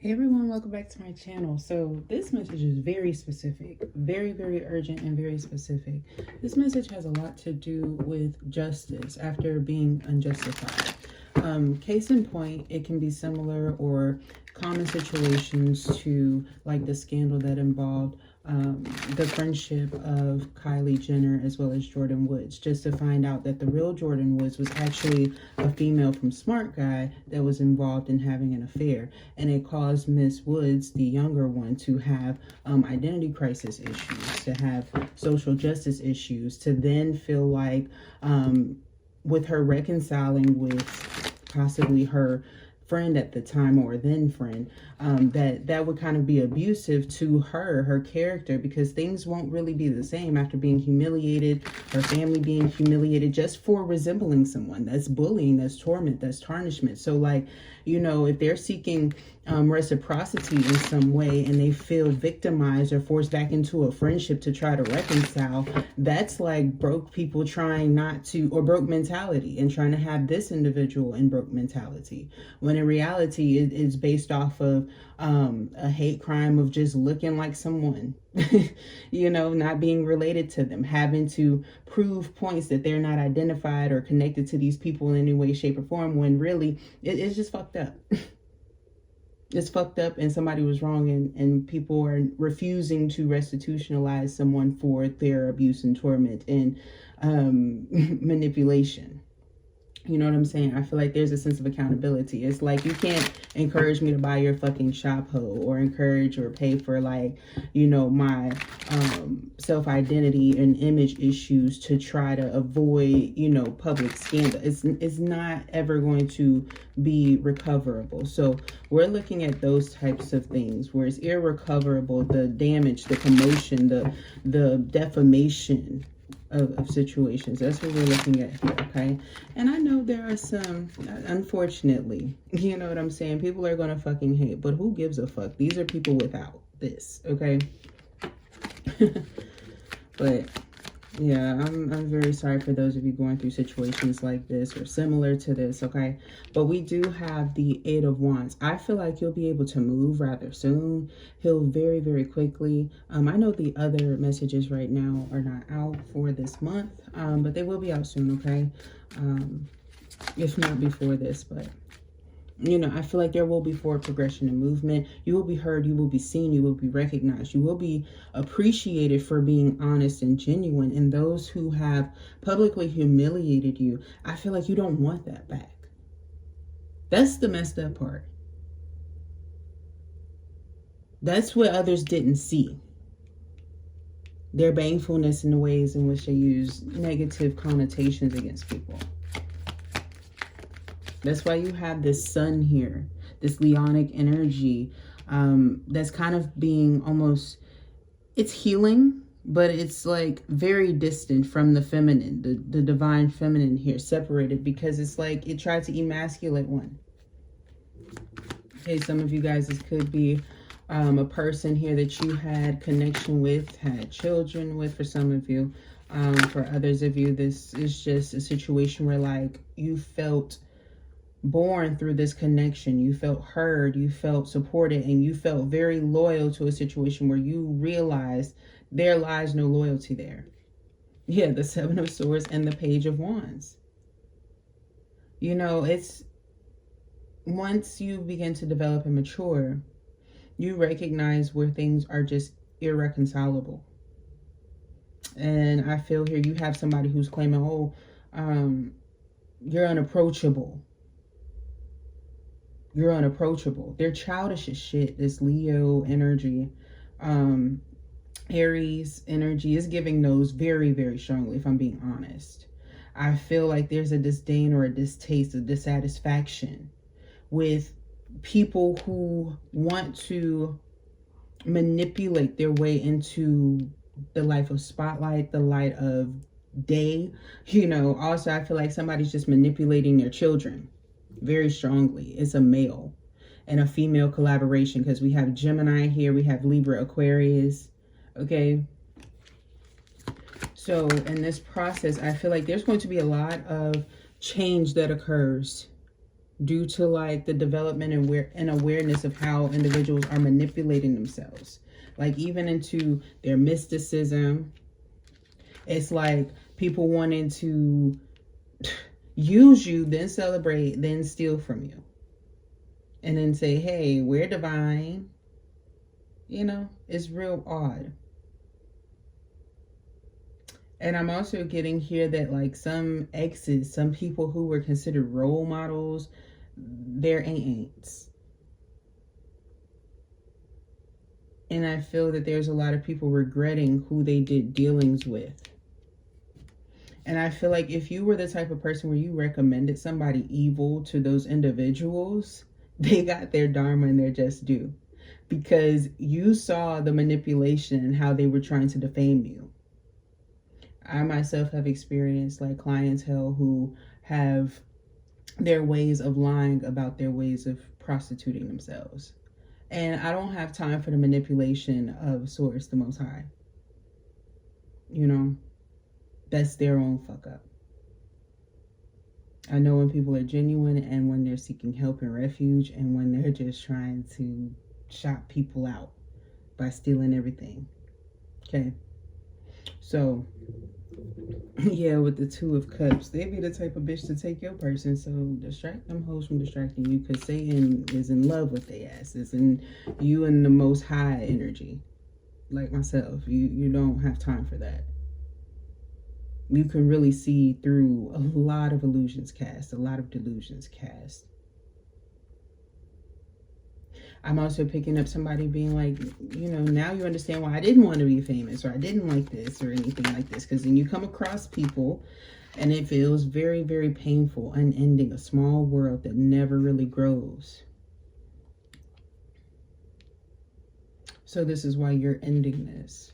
Hey everyone, welcome back to my channel. So this message is very specific, very urgent and very specific. This message has a lot to do with justice after being unjustified. Case in point, it can be similar or common situations to like the scandal that involved the friendship of Kylie Jenner as well as Jordan Woods, just to find out that the real Jordan Woods was actually a female from Smart Guy that was involved in having an affair. And it caused Miss Woods, the younger one, to have identity crisis issues, to have social justice issues, to then feel like with her reconciling with possibly her friend at the time or then friend, that would kind of be abusive to her character, because things won't really be the same after being humiliated, her family being humiliated just for resembling someone. That's bullying, that's torment, that's tarnishment. So like, you know, if they're seeking reciprocity in some way and they feel victimized or forced back into a friendship to try to reconcile, that's like broke people trying not to, or broke mentality and trying to have this individual in broke mentality, when in reality it is based off of a hate crime of just looking like someone, you know, not being related to them, having to prove points that they're not identified or connected to these people in any way, shape, or form, when really it's just fucked up. It's fucked up, and somebody was wrong, and people are refusing to restitutionalize someone for their abuse and torment and manipulation. You know what I'm saying? I feel like there's a sense of accountability. It's like, you can't encourage me to buy your fucking shop hoe, or encourage or pay for, like, you know, my self-identity and image issues to try to avoid, you know, public scandal. It's not ever going to be recoverable. So we're looking at those types of things where it's irrecoverable, the damage, the commotion, the defamation of situations. That's what we're looking at here, okay? And I know there are some, unfortunately, you know what I'm saying, people are gonna fucking hate, but who gives a fuck? These are people without this, okay? But yeah, I'm very sorry for those of you going through situations like this or similar to this, okay? But we do have the Eight of Wands. I feel like you'll be able to move rather soon, heal very quickly. I know the other messages right now are not out for this month, but they will be out soon, okay? If not before this, but you know, I feel like there will be forward progression and movement. You will be heard, you will be seen, you will be recognized, you will be appreciated for being honest and genuine. And those who have publicly humiliated you, I feel like you don't want that back. That's the messed up part. That's what others didn't see. Their banefulness in the ways in which they use negative connotations against people. That's why you have this sun here, this Leonic energy that's kind of being almost, it's healing, but it's like very distant from the feminine, the divine feminine here, separated, because it's like it tried to emasculate one. Okay, some of you guys, this could be a person here that you had connection with, had children with, for some of you. For others of you, this is just a situation where like you felt born through this connection, you felt heard, you felt supported, and you felt very loyal to a situation where you realized there lies no loyalty there. Yeah, the Seven of Swords and the Page of Wands. You know, it's once you begin to develop and mature, you recognize where things are just irreconcilable. And I feel here you have somebody who's claiming, oh, you're unapproachable. You're unapproachable. They're childish as shit. This Leo energy, Aries energy is giving those very strongly, if I'm being honest. I feel like there's a disdain or a distaste, a dissatisfaction with people who want to manipulate their way into the life of spotlight, the light of day. You know, also I feel like somebody's just manipulating their children very strongly. It's a male and a female collaboration, because we have Gemini here, we have Libra, Aquarius, okay? So in this process, I feel like there's going to be a lot of change that occurs due to like the development and awareness of how individuals are manipulating themselves, like even into their mysticism. It's like people wanting to use you, then celebrate, then steal from you, and then say, hey, we're divine. You know, it's real odd. And I'm also getting here that like some exes, some people who were considered role models, they're ain'ts. And I feel that there's a lot of people regretting who they did dealings with. And I feel like if you were the type of person where you recommended somebody evil to those individuals, they got their dharma and their just due. Because you saw the manipulation and how they were trying to defame you. I myself have experienced like clientele who have their ways of lying about their ways of prostituting themselves. And I don't have time for the manipulation of Source, the Most High. You know, that's their own fuck up. I know when people are genuine and when they're seeking help and refuge and when they're just trying to shop people out by stealing everything. Okay. So, yeah, with the Two of Cups, they be the type of bitch to take your person. So distract them hoes from distracting you, because Satan is in love with their asses and you in the Most High energy. Like myself, you don't have time for that. You can really see through a lot of illusions cast, a lot of delusions cast. I'm also picking up somebody being like, you know, now you understand why I didn't want to be famous, or I didn't like this or anything like this. Because then you come across people and it feels very, very painful, unending, a small world that never really grows. So this is why you're ending this.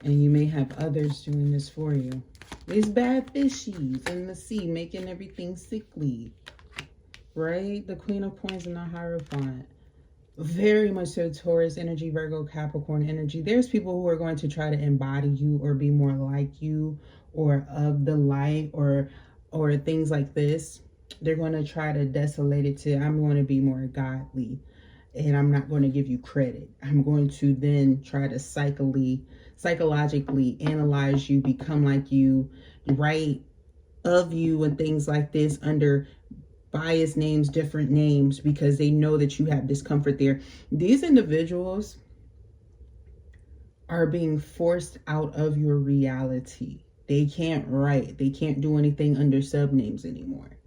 And you may have others doing this for you. These bad fishies in the sea making everything sickly. Right? The Queen of Coins and the Hierophant. Very much so Taurus energy, Virgo, Capricorn energy. There's people who are going to try to embody you or be more like you or of the light or things like this. They're going to try to desolate it to, I'm going to be more godly and I'm not going to give you credit. I'm going to then try to psychologically analyze you, become like you, write of you and things like this under bias names, different names, because they know that you have discomfort there. These individuals are being forced out of your reality. They can't write. They can't do anything under subnames anymore.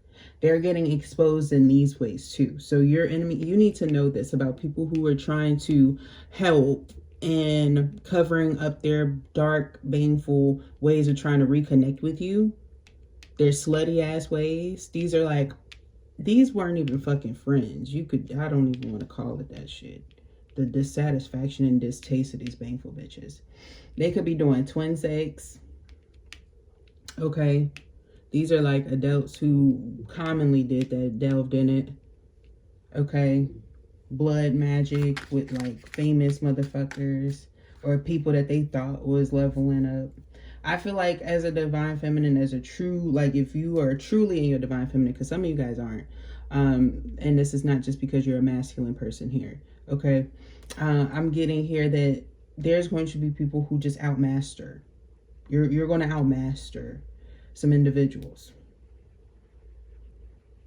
They're getting exposed in these ways too. So your enemy, you need to know this about people who are trying to help and covering up their dark, baneful ways of trying to reconnect with you. Their slutty ass ways. These are like, these weren't even fucking friends. I don't even want to call it that shit. The dissatisfaction and distaste of these baneful bitches. They could be doing twin sex. Okay. These are like adults who commonly did that, delved in it. Okay. Blood magic with like famous motherfuckers or people that they thought was leveling up. I feel like as a divine feminine, as a true, like if you are truly in your divine feminine, because some of you guys aren't, and this is not just because you're a masculine person here, okay? I'm getting here that there's going to be people who just outmaster. You're going to outmaster some individuals.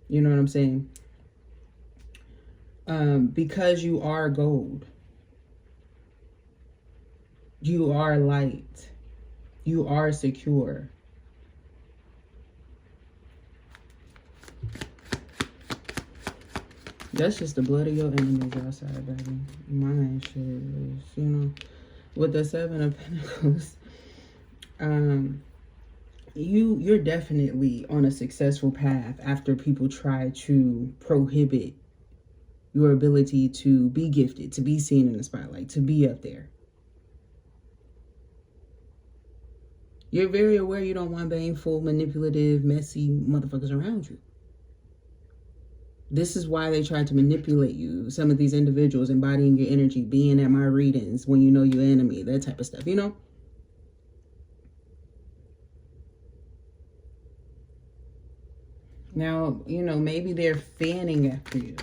You know what I'm saying? Because you are gold. You are light. You are secure. That's just the blood of your enemies outside, baby. Mine shit is, you know. With the Seven of Pentacles, you're definitely on a successful path after people try to prohibit your ability to be gifted, to be seen in the spotlight, to be up there. You're very aware you don't want baneful, manipulative, messy motherfuckers around you. This is why they try to manipulate you. Some of these individuals embodying your energy, being at my readings when you know your enemy, that type of stuff, you know? Now, you know, maybe they're fanning after you.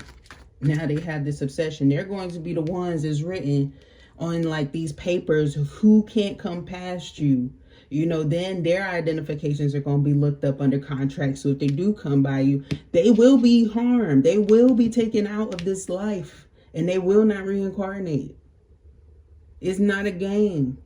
Now they have this obsession. They're going to be the ones that's written on like these papers who can't come past you. You know, then their identifications are going to be looked up under contract. So if they do come by you, they will be harmed. They will be taken out of this life and they will not reincarnate. It's not a game.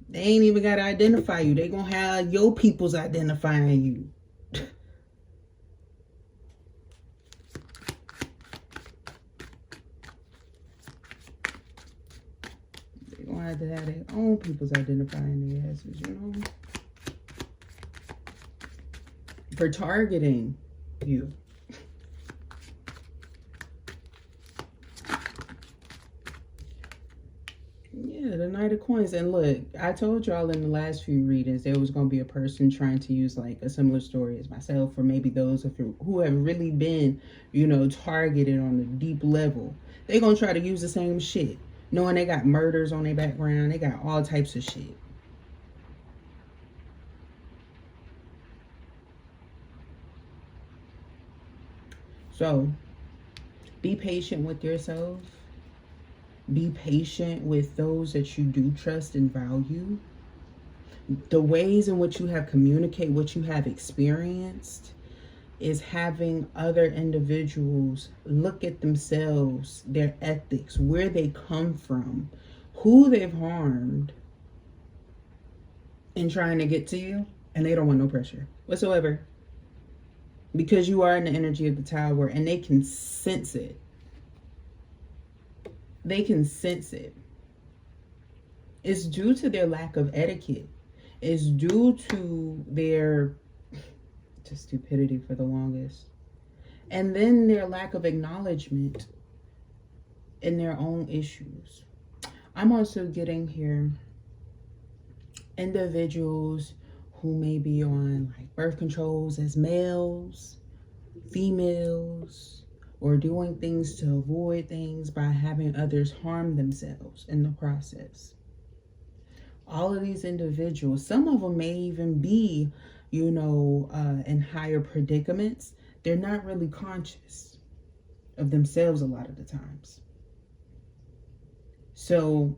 They ain't even got to identify you. They going to have your peoples identifying you. They going to have their own peoples identifying their asses, you know. For targeting you. Yeah, the Knight of Coins. And look, I told y'all in the last few readings there was going to be a person trying to use like a similar story as myself, or maybe those of you who have really been, you know, targeted on a deep level. They're going to try to use the same shit, knowing they got murders on their background. They got all types of shit. So, be patient with yourself. Be patient with those that you do trust and value. The ways in which you have communicated, what you have experienced, is having other individuals look at themselves, their ethics, where they come from, who they've harmed, and trying to get to you, and they don't want no pressure whatsoever. Because you are in the energy of the Tower, and they can sense it. They can sense it. It's due to their lack of etiquette. It's due to their just stupidity for the longest. And then their lack of acknowledgement in their own issues. I'm also getting here individuals who may be on like birth controls as males, females, or doing things to avoid things by having others harm themselves in the process. All of these individuals, some of them may even be, you know, in higher predicaments. They're not really conscious of themselves a lot of the times. So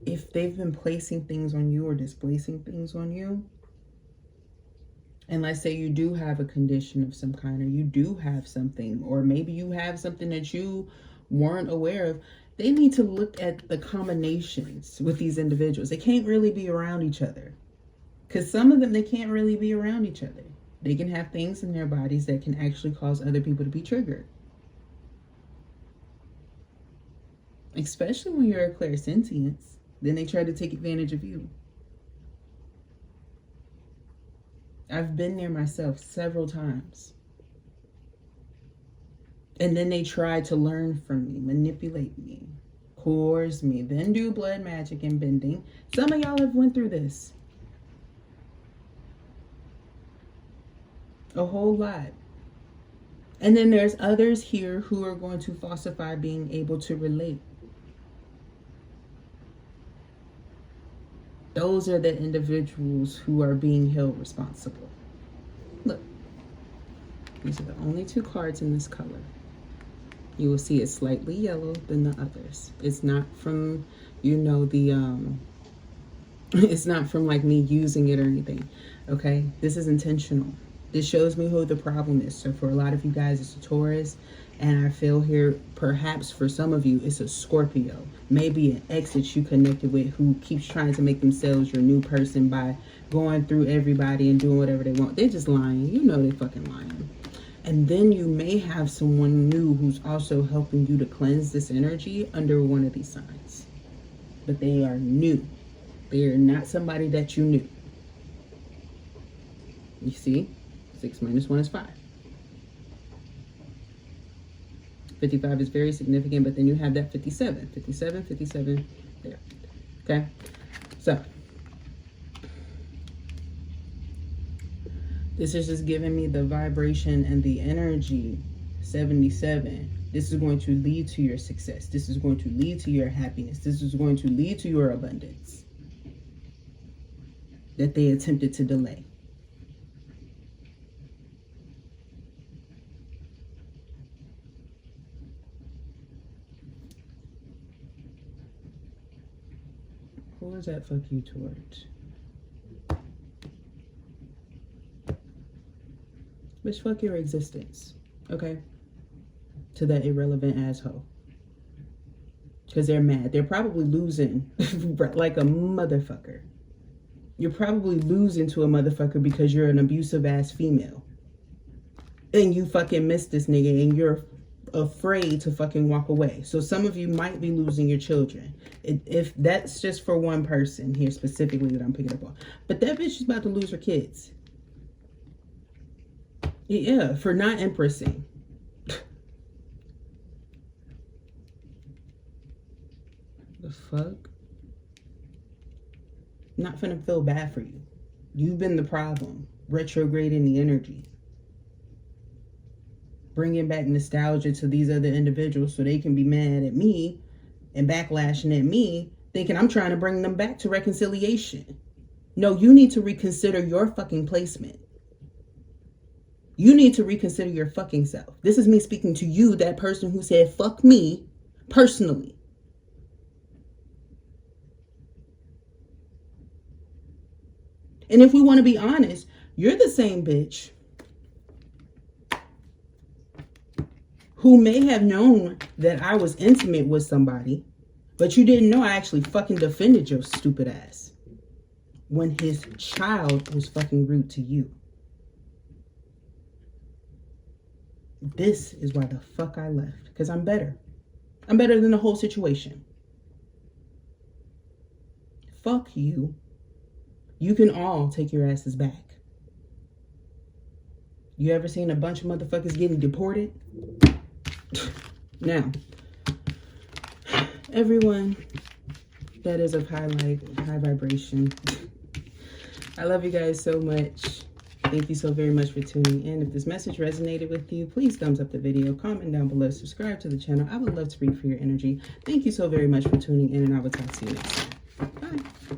if they've been placing things on you or displacing things on you, and let's say you do have a condition of some kind, or you do have something, or maybe you have something that you weren't aware of, they need to look at the combinations with these individuals. They can't really be around each other. Because some of them, they can't really be around each other. They can have things in their bodies that can actually cause other people to be triggered. Especially when you're a clairsentience. Then they try to take advantage of you. I've been there myself several times. And then they try to learn from me, manipulate me, coerce me, then do blood magic and bending. Some of y'all have went through this. A whole lot. And then there's others here who are going to falsify being able to relate. Those are the individuals who are being held responsible. Look, these are the only two cards in this color. You will see it's slightly yellow than the others. It's not from, you know, it's not from like me using it or anything. Okay, this is intentional. This shows me who the problem is. So for a lot of you guys, it's a Taurus. And I feel here, perhaps for some of you, it's a Scorpio. Maybe an ex that you connected with who keeps trying to make themselves your new person by going through everybody and doing whatever they want. They're just lying. You know they're fucking lying. And then you may have someone new who's also helping you to cleanse this energy under one of these signs. But they are new. They are not somebody that you knew. You see? 6 minus 1 is 5. 55 is very significant, but then you have that 57. 57, 57, there. Okay? So, this is just giving me the vibration and the energy 77. This is going to lead to your success. This is going to lead to your happiness. This is going to lead to your abundance that they attempted to delay. Who is that fuck you towards? Bitch, fuck your existence, okay? To that irrelevant asshole. Because they're mad. They're probably losing like a motherfucker. You're probably losing to a motherfucker because you're an abusive ass female. And you fucking miss this nigga and you're afraid to fucking walk away. So some of you might be losing your children. If that's just for one person here specifically that I'm picking up on. But that bitch is about to lose her kids. Yeah, for not empressing. The fuck? Not finna feel bad for you. You've been the problem. Retrograding the energy. Bringing back nostalgia to these other individuals so they can be mad at me and backlashing at me, thinking I'm trying to bring them back to reconciliation. No, you need to reconsider your fucking placement. You need to reconsider your fucking self. This is me speaking to you, that person who said, fuck me, personally. And if we want to be honest, you're the same bitch who may have known that I was intimate with somebody, but you didn't know I actually fucking defended your stupid ass when his child was fucking rude to you. This is why the fuck I left. Because I'm better. I'm better than the whole situation. Fuck you. You can all take your asses back. You ever seen a bunch of motherfuckers getting deported? Now, everyone that is of high vibration, I love you guys so much. Thank you so very much for tuning in. If this message resonated with you, please thumbs up the video, comment down below, subscribe to the channel. I would love to read for your energy. Thank you so very much for tuning in, and I will talk to you next time. Bye.